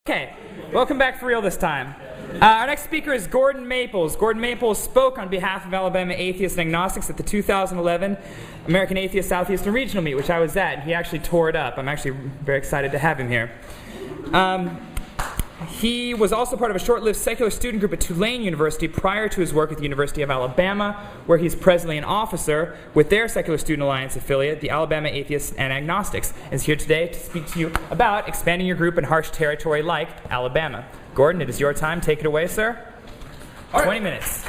Okay, welcome back for real this time. Our next speaker is Gordon Maples. Gordon Maples spoke on behalf of Alabama Atheists and Agnostics at the 2011 American Atheist Southeastern Regional Meet, which I was at, and he actually tore it up. I'm actually very excited to have him here. He was also part of a short-lived secular student group at Tulane University prior to his work at the University of Alabama, where he's presently an officer with their Secular Student Alliance affiliate, the Alabama Atheists and Agnostics, and is here today to speak to you about expanding your group in harsh territory like Alabama. Gordon, it is your time. Take it away, sir. All right. 20 minutes.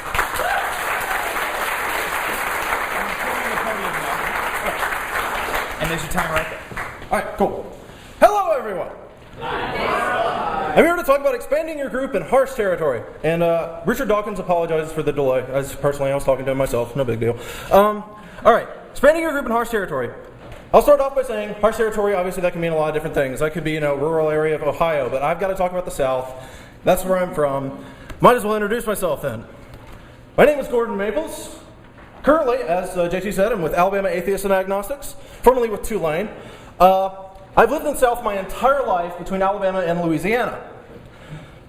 And there's your timer right there. All right, cool. Hello, everyone. I'm here to talk about expanding your group in harsh territory. And Richard Dawkins apologizes for the delay. As personally, I was talking to him myself. No big deal. All right, expanding your group in harsh territory. I'll start off by saying harsh territory, obviously that can mean a lot of different things. That could be, rural area of Ohio, but I've got to talk about the South. That's where I'm from. Might as well introduce myself then. My name is Gordon Maples. Currently, as JT said, I'm with Alabama Atheists and Agnostics, formerly with Tulane. I've lived in the South my entire life between Alabama and Louisiana.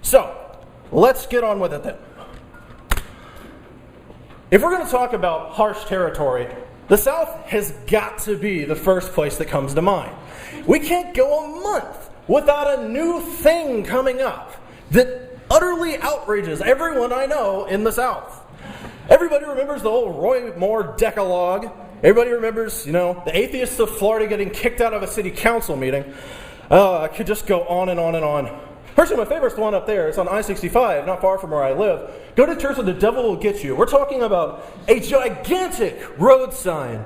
So, let's get on with it then. If we're going to talk about harsh territory, the South has got to be the first place that comes to mind. We can't go a month without a new thing coming up that utterly outrages everyone I know in the South. Everybody remembers the old Roy Moore Decalogue. Everybody remembers, the atheists of Florida getting kicked out of a city council meeting. I could just go on and on and on. Personally, my favorite one up there is on I-65, not far from where I live. Go to church or the devil will get you. We're talking about a gigantic road sign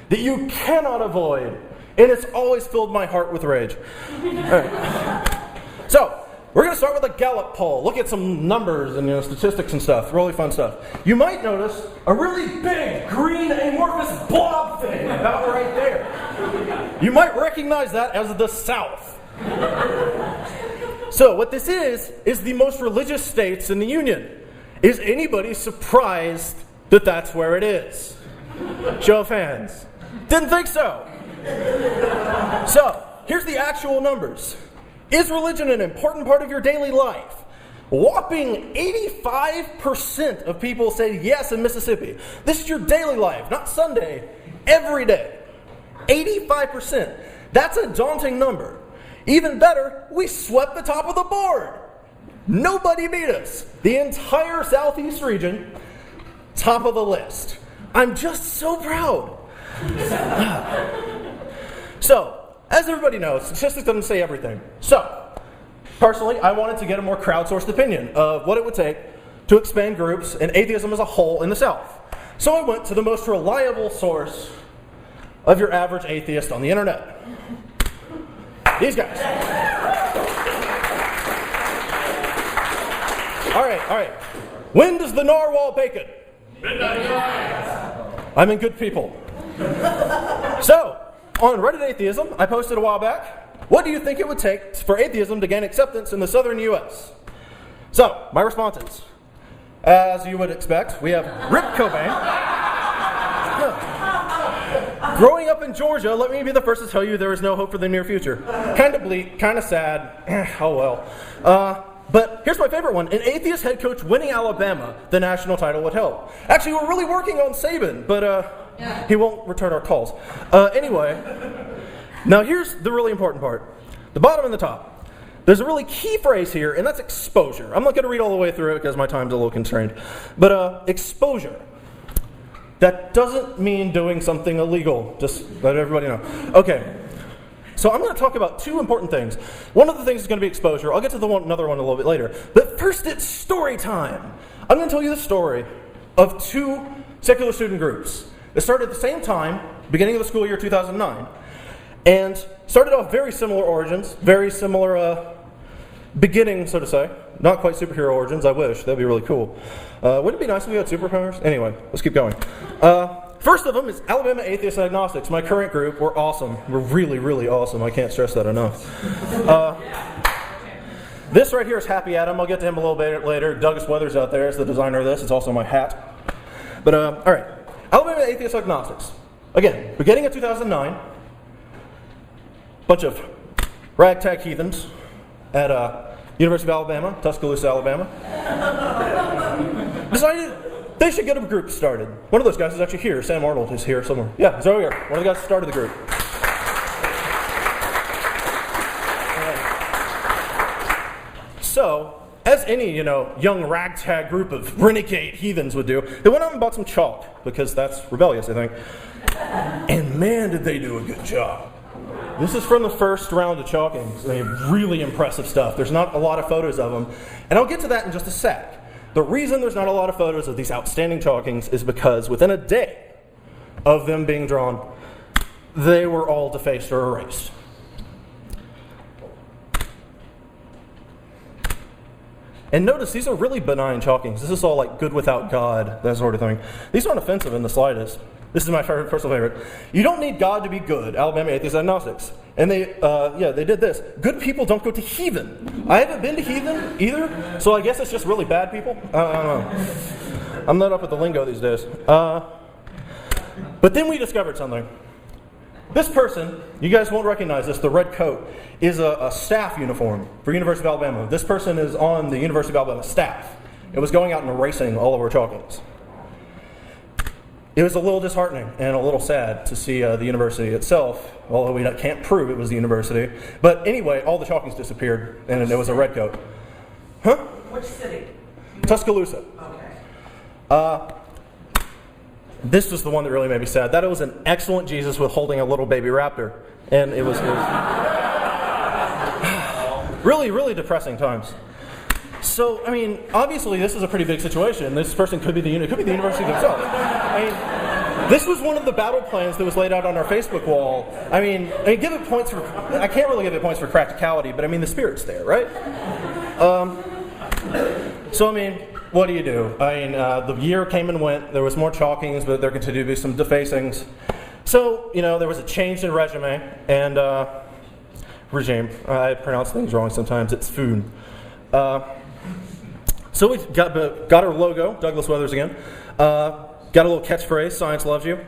that you cannot avoid. And it's always filled my heart with rage. All right. So, we're going to start with a Gallup poll. Look at some numbers and statistics and stuff. Really fun stuff. You might notice a really big green amorphous blob thing about right there. You might recognize that as the South. So what this is the most religious states in the Union. Is anybody surprised that that's where it is? Show of hands. Didn't think so. So, here's the actual numbers. Is religion an important part of your daily life? Whopping 85% of people say yes in Mississippi. This is your daily life, not Sunday, every day. 85%. That's a daunting number. Even better, we swept the top of the board. Nobody beat us. The entire Southeast region, top of the list. I'm just so proud. So, as everybody knows, statistics doesn't say everything. So, personally, I wanted to get a more crowdsourced opinion of what it would take to expand groups and atheism as a whole in the South. So I went to the most reliable source of your average atheist on the internet. These guys. All right. When does the narwhal bacon? I'm in good people. So, on Reddit Atheism, I posted a while back, what do you think it would take for atheism to gain acceptance in the southern U.S.? So, my responses. As you would expect, we have Rick Cobain. Growing up in Georgia, let me be the first to tell you there is no hope for the near future. Kind of bleak, kind of sad. Oh well. But here's my favorite one. An atheist head coach winning Alabama, the national title would help. Actually, we're really working on Saban, but he won't return our calls. Anyway, now here's the really important part. The bottom and the top. There's a really key phrase here, and that's exposure. I'm not going to read all the way through it because my time's a little constrained. But exposure. That doesn't mean doing something illegal. Just let everybody know. Okay. So I'm going to talk about two important things. One of the things is going to be exposure. I'll get to another one a little bit later. But first, it's story time. I'm going to tell you the story of two secular student groups. It started at the same time, beginning of the school year 2009, and started off very similar origins, very similar beginning, so to say. Not quite superhero origins, I wish. That'd be really cool. Wouldn't it be nice if we had superpowers? Anyway, let's keep going. First of them is Alabama Atheists and Agnostics. My current group, we're awesome. We're really, really awesome. I can't stress that enough. This right here is Happy Adam. I'll get to him a little bit later. Douglas Weathers out there is the designer of this. It's also my hat. But, all right. Alabama Atheists and Agnostics. Again, beginning of 2009, bunch of ragtag heathens at University of Alabama, Tuscaloosa, Alabama, decided they should get a group started. One of those guys is actually here. Sam Arnold is here somewhere. Yeah, he's over here. One of the guys who started the group. So, as any, young ragtag group of renegade heathens would do, they went out and bought some chalk, because that's rebellious, I think. And man, did they do a good job. This is from the first round of chalkings. I mean, really impressive stuff. There's not a lot of photos of them, and I'll get to that in just a sec. The reason there's not a lot of photos of these outstanding chalkings is because within a day of them being drawn, they were all defaced or erased. And notice, these are really benign chalkings. This is all like good without God, that sort of thing. These aren't offensive in the slightest. This is my personal favorite. You don't need God to be good, Alabama Atheist Agnostics. And they did this. Good people don't go to heathen. I haven't been to heathen either, so I guess it's just really bad people. I don't know. I'm not up with the lingo these days. But then we discovered something. This person, you guys won't recognize this, the red coat, is a staff uniform for University of Alabama. This person is on the University of Alabama staff. It was going out and erasing all of our chalkings. It was a little disheartening and a little sad to see the university itself, although we can't prove it was the university. But anyway, all the chalkings disappeared, and it was a red coat. Huh? Which city? Tuscaloosa. Okay. This was the one that really made me sad. That it was an excellent Jesus with holding a little baby raptor. And it was really, really depressing times. So, I mean, obviously this is a pretty big situation. This person could be the university themselves. I mean, this was one of the battle plans that was laid out on our Facebook wall. I give it points for, I can't really give it points for practicality, but I mean, the spirit's there, right? So, I mean, what do you do? The year came and went. There was more chalkings, but there continued to be some defacings. So, there was a change in regime. I pronounce things wrong sometimes. It's food. So we got our logo, Douglas Weathers again. Got a little catchphrase, science loves you.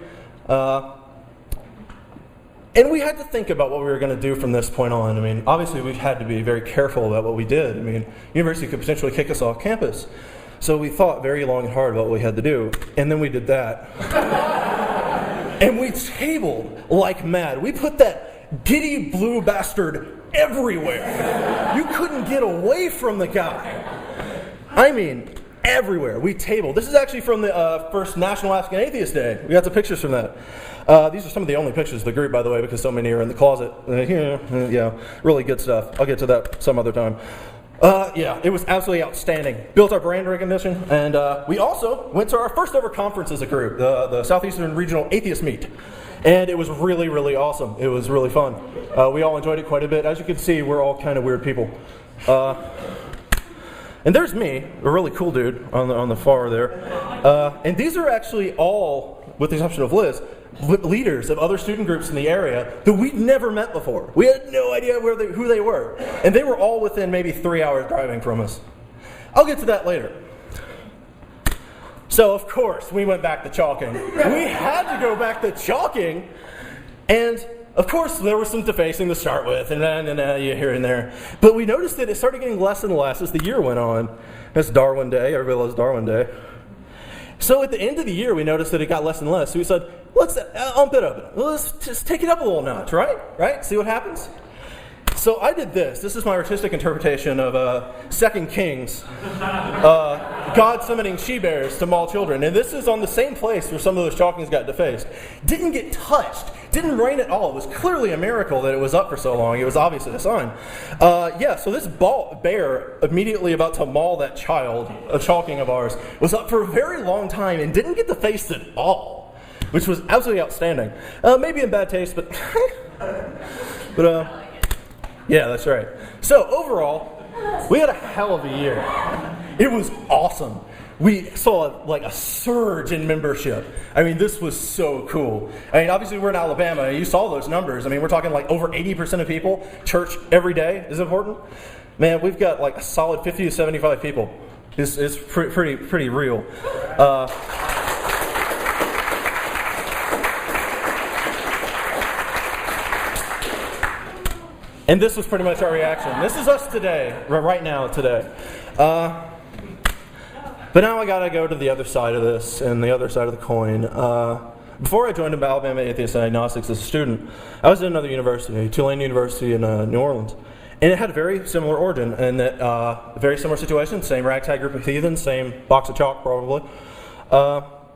And we had to think about what we were going to do from this point on. I mean, obviously we had to be very careful about what we did. I mean, university could potentially kick us off campus. So we thought very long and hard about what we had to do. And then we did that. And we tabled like mad. We put that giddy blue bastard everywhere. You couldn't get away from the guy. I mean, everywhere. We tabled. This is actually from the first National Alaskan Atheist Day. We got some pictures from that. These are some of the only pictures of the group, by the way, because so many are in the closet. Yeah, really good stuff. I'll get to that some other time. It was absolutely outstanding. Built our brand recognition, and we also went to our first ever conference as a group, the Southeastern Regional Atheist Meet. And it was really, really awesome. It was really fun. We all enjoyed it quite a bit. As you can see, we're all kind of weird people. And there's me, a really cool dude on the far there. And these are actually all, with the exception of Liz, leaders of other student groups in the area that we'd never met before. We had no idea who they were. And they were all within maybe 3 hours driving from us. I'll get to that later. So, of course, we went back to chalking. We had to go back to chalking. And, of course, there was some defacing to start with, and here and there. But we noticed that it started getting less and less as the year went on. That's Darwin Day. Everybody loves Darwin Day. So at the end of the year, we noticed that it got less and less. So we said, let's ump it up. Let's just take it up a little notch, right? See what happens? So I did this. This is my artistic interpretation of 2 Kings. God summoning she-bears to maul children. And this is on the same place where some of those chalkings got defaced. Didn't get touched. Didn't rain at all. It was clearly a miracle that it was up for so long. It was obviously a sign. So this bear, immediately about to maul that child, a chalking of ours, was up for a very long time and didn't get defaced at all, which was absolutely outstanding. Maybe in bad taste, but... yeah, that's right. So overall, we had a hell of a year. It was awesome. We saw a surge in membership. I mean, this was so cool. I mean, obviously we're in Alabama, and you saw those numbers. I mean, we're talking over 80% of people. Church every day is important. Man, we've got a solid 50 to 75 people. It's pretty real. And this was pretty much our reaction. This is us today, right now, today. But now I gotta go to the other side of this and the other side of the coin. Before I joined Alabama Atheists and Agnostics as a student, I was at another university, Tulane University in New Orleans. And it had a very similar origin, and that very similar situation, same ragtag group of heathens, same box of chalk probably.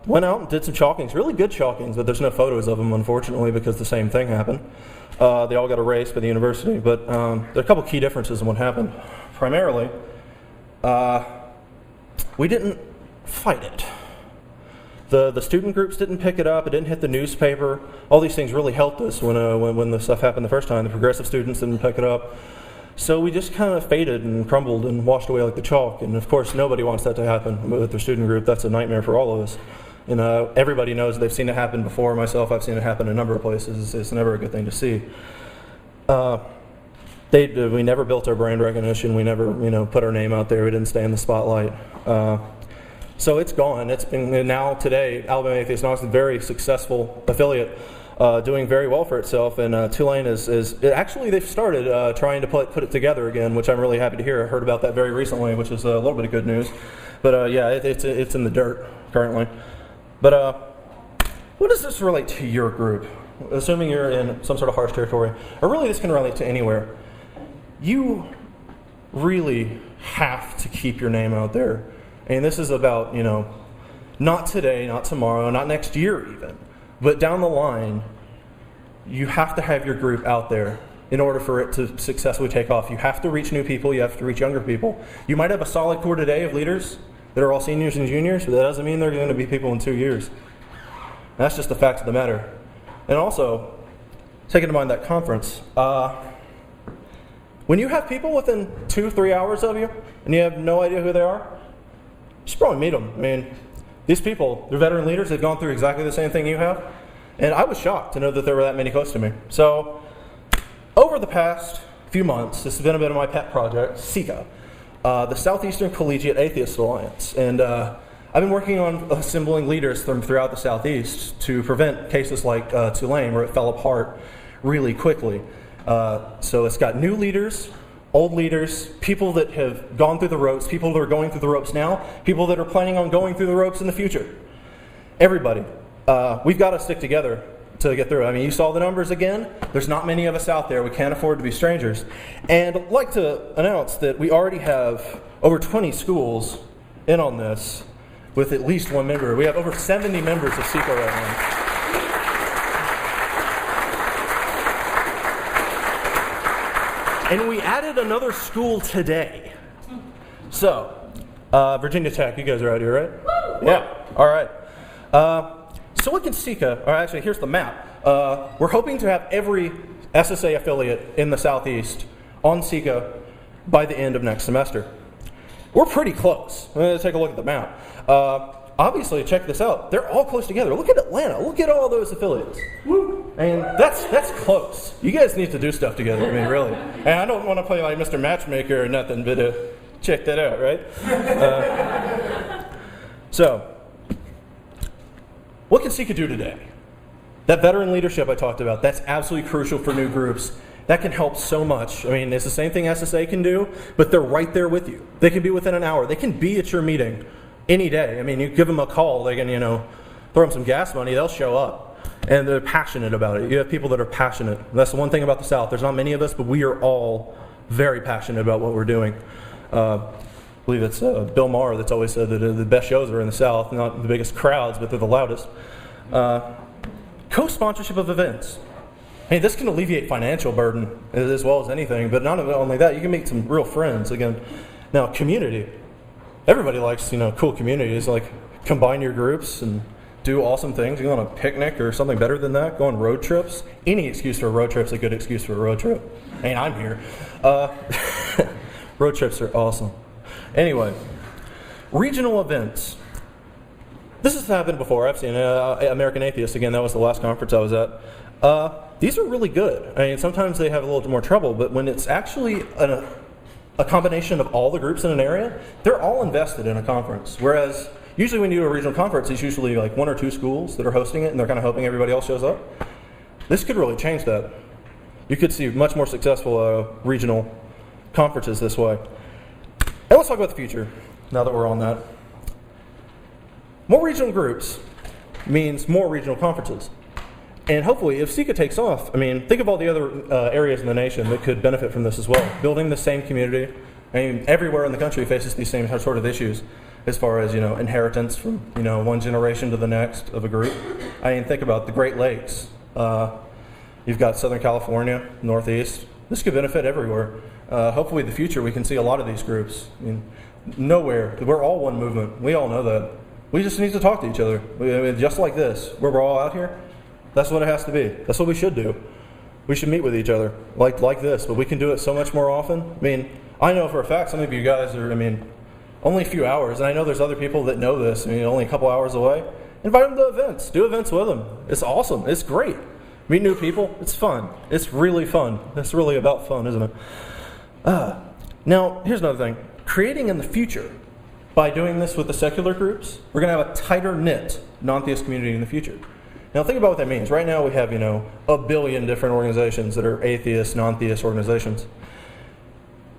Went out and did some chalkings, really good chalkings, but there's no photos of them, unfortunately, because the same thing happened. They all got erased by the university, but there are a couple key differences in what happened. Primarily, we didn't fight it. The student groups didn't pick it up, it didn't hit the newspaper. All these things really helped us when the stuff happened the first time. The progressive students didn't pick it up. So we just kind of faded and crumbled and washed away like the chalk. And of course, nobody wants that to happen with their student group. That's a nightmare for all of us. And everybody knows they've seen it happen before. Myself, I've seen it happen in a number of places. It's never a good thing to see. We never built our brand recognition. We never, put our name out there. We didn't stay in the spotlight. So it's gone. It's been now today. Alabama Atheists Agnostics is a very successful affiliate, doing very well for itself. And Tulane is actually they've started trying to put it together again, which I'm really happy to hear. I heard about that very recently, which is a little bit of good news. But yeah, it's in the dirt currently. But what does this relate to your group? Assuming you're in some sort of harsh territory, or really this can relate to anywhere. You really have to keep your name out there. And this is about, not today, not tomorrow, not next year even, but down the line, you have to have your group out there in order for it to successfully take off. You have to reach new people, you have to reach younger people. You might have a solid core today of leaders that are all seniors and juniors, but that doesn't mean they're going to be people in 2 years. That's just the fact of the matter. And also, taking to mind that conference, when you have people within 2-3 hours of you, and you have no idea who they are, you should probably meet them. I mean, these people, they're veteran leaders, they've gone through exactly the same thing you have, and I was shocked to know that there were that many close to me. So, over the past few months, this has been a bit of my pet project, SECA, the Southeastern Collegiate Atheist Alliance, and I've been working on assembling leaders from throughout the Southeast to prevent cases like Tulane, where it fell apart really quickly. So it's got new leaders, old leaders, people that have gone through the ropes, people that are going through the ropes now, people that are planning on going through the ropes in the future. Everybody. We've got to stick together to get through. I mean, you saw the numbers again. There's not many of us out there. We can't afford to be strangers. And I'd like to announce that we already have over 20 schools in on this with at least one member. We have over 70 members of SECA right now. And we added another school today. So, Virginia Tech, you guys are out here, right? Yeah, all right. So look at SECA, or actually here's the map. We're hoping to have every SSA affiliate in the Southeast on SECA by the end of next semester. We're pretty close. Let's take a look at the map. Obviously, check this out. They're all close together. Look at Atlanta. Look at all those affiliates. And that's close. You guys need to do stuff together. I mean, really. And I don't want to play like Mr. Matchmaker or nothing, but check that out, right? So, what can SECA do today? That veteran leadership I talked about, that's absolutely crucial for new groups. That can help so much. I mean, it's the same thing SSA can do, but they're right there with you. They can be within an hour. They can be at your meeting any day. I mean, you give them a call, they can, throw them some gas money, they'll show up. And they're passionate about it. You have people that are passionate. That's the one thing about the South. There's not many of us, but we are all very passionate about what we're doing. I believe it's Bill Maher that's always said that the best shows are in the South, not the biggest crowds, but they're the loudest. Co-sponsorship of events. Hey, this can alleviate financial burden as well as anything, but not only that, you can make some real friends. Again, now community. Everybody likes, cool communities, like combine your groups and do awesome things. You go on a picnic or something better than that. Go on road trips. Any excuse for a road trip is a good excuse for a road trip. Hey, I'm here. Road trips are awesome. Anyway, regional events. This has happened before. I've seen American Atheists. Again, that was the last conference I was at. These are really good. I mean, sometimes they have a little more trouble, but when it's actually a combination of all the groups in an area, they're all invested in a conference. Whereas usually when you do a regional conference, it's usually like 1 or 2 schools that are hosting it, and they're kind of hoping everybody else shows up. This could really change that. You could see much more successful regional conferences this way. And let's talk about the future, now that we're on that. More regional groups means more regional conferences. And hopefully, if SECA takes off, I mean, think of all the other areas in the nation that could benefit from this as well. Building the same community. I mean, everywhere in the country faces these same sort of issues as far as, inheritance from, one generation to the next of a group. I mean, think about the Great Lakes. You've got Southern California, Northeast. This could benefit everywhere. Hopefully, in the future, we can see a lot of these groups. I mean, nowhere. We're all one movement. We all know that. We just need to talk to each other. I mean, just like this, where we're all out here. That's what it has to be. That's what we should do. We should meet with each other like this, but we can do it so much more often. I mean, I know for a fact some of you guys are, only a few hours, and I know there's other people that know this, only a couple hours away. Invite them to events. Do events with them. It's awesome. It's great. Meet new people. It's fun. It's really fun. It's really about fun, isn't it? Now, here's another thing. Creating in the future, by doing this with the secular groups, we're going to have a tighter knit non-theist community in the future. Now think about what that means. Right now we have, a billion different organizations that are atheist, non-theist organizations.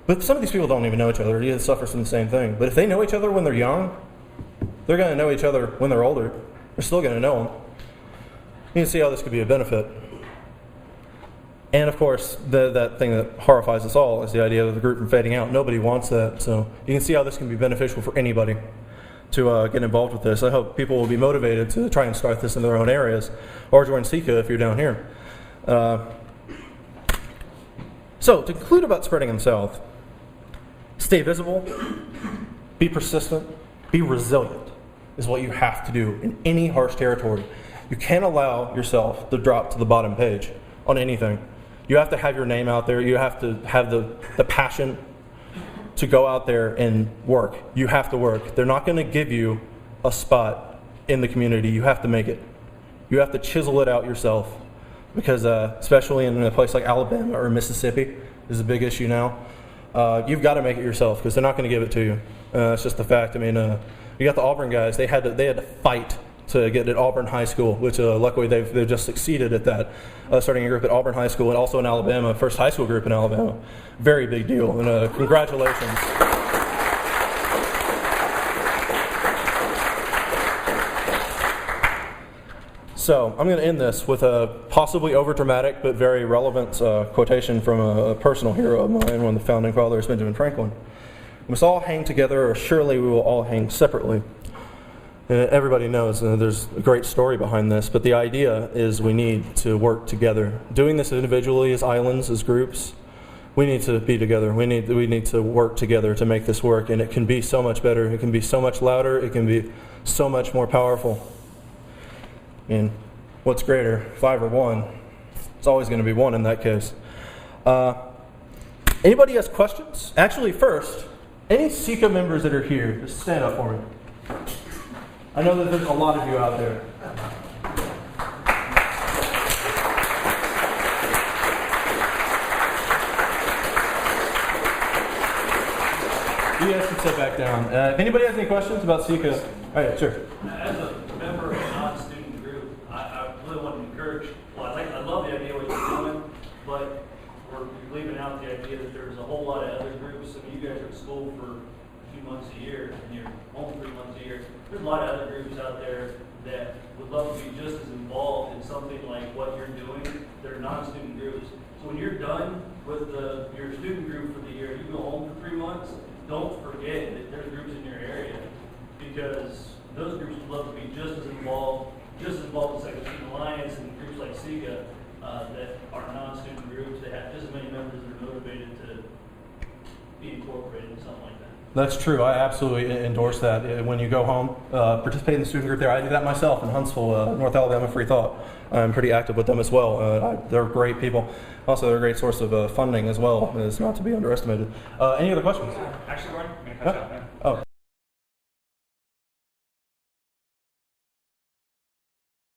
But some of these people don't even know each other. They suffer from the same thing. But if they know each other when they're young, they're going to know each other when they're older. They're still going to know them. You can see how this could be a benefit. And of course, that thing that horrifies us all is the idea of the group from fading out. Nobody wants that. So you can see how this can be beneficial for anybody to get involved with this. I hope people will be motivated to try and start this in their own areas, or join SECA if you're down here. So, to conclude about spreading them south, stay visible, be persistent, be resilient is what you have to do in any harsh territory. You can't allow yourself to drop to the bottom page on anything. You have to have your name out there. You have to have the passion to go out there and work. You have to work. They're not going to give you a spot in the community. You have to make it. You have to chisel it out yourself, because especially in a place like Alabama or Mississippi, this is a big issue now. You've got to make it yourself, because they're not going to give it to you. It's just a fact. You got the Auburn guys. They had to fight to get at Auburn High School, which luckily they've just succeeded at that, starting a group at Auburn High School and also in Alabama, first high school group in Alabama. Very big deal, and congratulations. So I'm going to end this with a possibly over-dramatic but very relevant quotation from a personal hero of mine, one of the founding fathers, Benjamin Franklin. We must all hang together, or surely we will all hang separately. Everybody knows there's a great story behind this, but the idea is we need to work together. Doing this individually, as islands, as groups, we need to be together. We need to work together to make this work, and it can be so much better. It can be so much louder. It can be so much more powerful. And what's greater, 5 or 1? It's always going to be 1 in that case. Anybody has questions? Actually, first, any SECA members that are here, just stand up for me. I know that there's a lot of you out there. You guys can sit back down. If anybody has any questions about SECA, yeah, sure. As a member of a non-student group, I really want to encourage, I love the idea of what you're doing, but we're leaving out the idea that there's a whole lot of other groups. I mean, you guys are at school for a few months a year, and you're home 3 months a year. There's a lot of other groups out there that would love to be just as involved in something like what you're doing. They're non-student groups. So when you're done with your student group for the year, you go home for 3 months, don't forget that there's groups in your area, because those groups would love to be just as involved with Secular Student Alliance and groups like SECA that are non-student groups. They have just as many members that are motivated to be incorporated in something like that. That's true. I absolutely endorse that. When you go home, participate in the student group there. I do that myself in Huntsville, North Alabama Free Thought. I'm pretty active with them as well. They're great people. Also, they're a great source of funding as well. It's not to be underestimated. Any other questions? Actually, Gordon, I'm going to cut you off now. Oh.